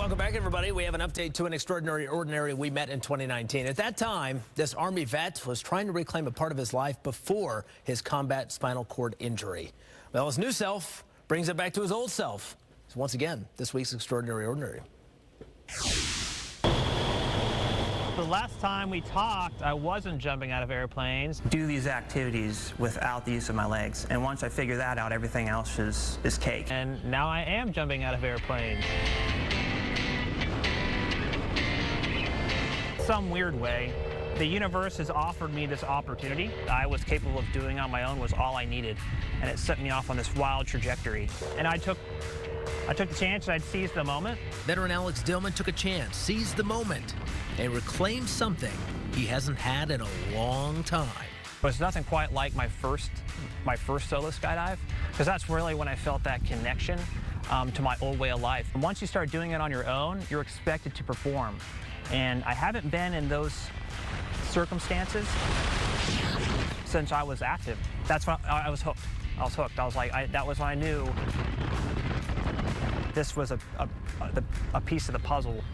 welcome back, everybody. We have an update to an extraordinary ordinary we met in 2019. At that time, this Army vet was trying to reclaim a part of his life before his combat spinal cord injury. Well, his new self brings it back to his old self. So once again, this week's Extraordinary Ordinary. The last time we talked, I wasn't jumping out of airplanes. Do these activities without the use of my legs. And once I figure that out, everything else is cake. And now I am jumping out of airplanes. Some weird way, the universe has offered me this opportunity I was capable of doing on my own was all I needed. And it set me off on this wild trajectory. And I took the chance and I'd seized the moment. Veteran Alex Dillman took a chance, seized the moment, and reclaimed something he hasn't had in a long time. But it's nothing quite like my first solo skydive, because that's really when I felt that connection to my old way of life. And once you start doing it on your own, you're expected to perform. And I haven't been in those circumstances since I was active. That's when I was hooked. I was hooked. I was like, that was when I knew this was a piece of the puzzle.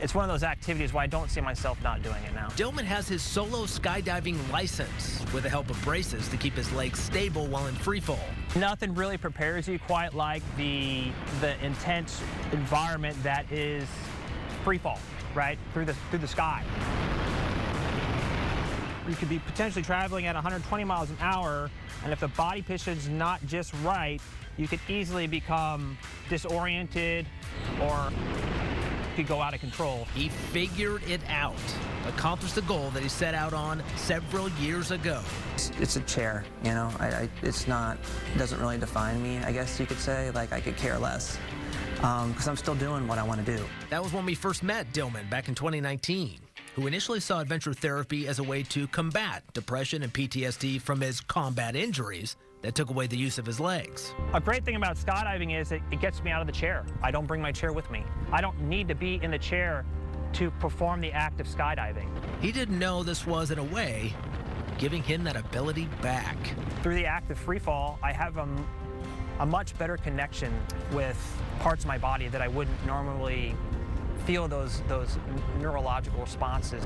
It's one of those activities where I don't see myself not doing it now. Dillman has his solo skydiving license with the help of braces to keep his legs stable while in free fall. Nothing really prepares you quite like the intense environment that is free fall, right, through the sky. You could be potentially traveling at 120 miles an hour, and if the body position's not just right, you could easily become disoriented or could go out of control. He figured it out, accomplished the goal that he set out on several years ago. It's a chair, you know. It doesn't really define me, I guess you could say. Like, I could care less because I'm still doing what I want to do. That was when we first met Dillman back in 2019, who initially saw adventure therapy as a way to combat depression and PTSD from his combat injuries that took away the use of his legs. A great thing about skydiving is it gets me out of the chair. I don't bring my chair with me. I don't need to be in the chair to perform the act of skydiving. He didn't know this was, in a way, giving him that ability back. Through the act of free fall, I have a much better connection with parts of my body that I wouldn't normally feel those neurological responses.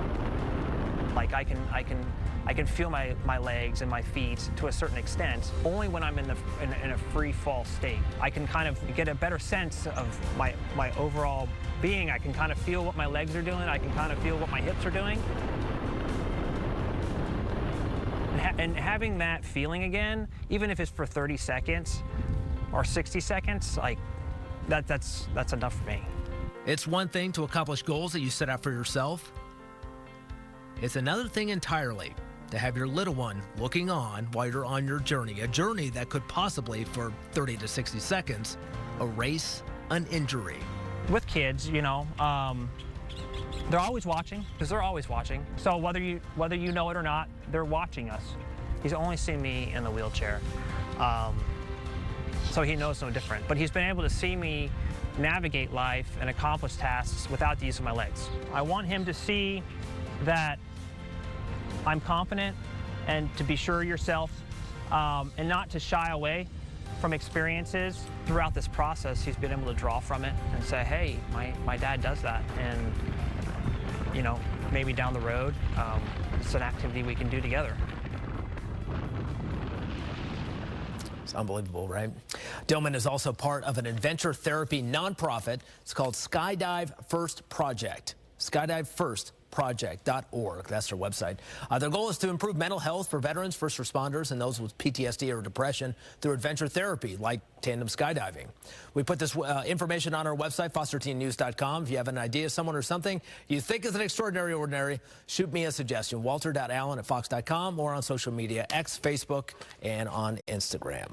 Like I can feel my legs and my feet to a certain extent only when I'm in a free fall state. I can kind of get a better sense of my overall being. I can kind of feel what my legs are doing. I can kind of feel what my hips are doing. And having that feeling again, even if it's for 30 seconds or 60 seconds, like that's enough for me. It's one thing to accomplish goals that you set out for yourself. It's another thing entirely to have your little one looking on while you're on your journey, a journey that could possibly, for 30 to 60 seconds, erase an injury. With kids, you know, they're always watching, because they're always watching. So whether you know it or not, they're watching us. He's only seen me in the wheelchair, so he knows no different. But he's been able to see me navigate life and accomplish tasks without the use of my legs. I want him to see that I'm confident and to be sure of yourself and not to shy away from experiences. Throughout this process, he's been able to draw from it and say, hey, my dad does that. And, you know, maybe down the road, it's an activity we can do together. It's unbelievable, right? Dillman is also part of an adventure therapy nonprofit. It's called Skydive First Project. skydivefirstproject.org. That's their website. Their goal is to improve mental health for veterans, first responders, and those with PTSD or depression through adventure therapy like tandem skydiving. We put this information on our website, foster-teen-news.com. If you have an idea, someone or something you think is an extraordinary ordinary, shoot me a suggestion. Walter.allen@fox.com or on social media, X, Facebook, and on Instagram.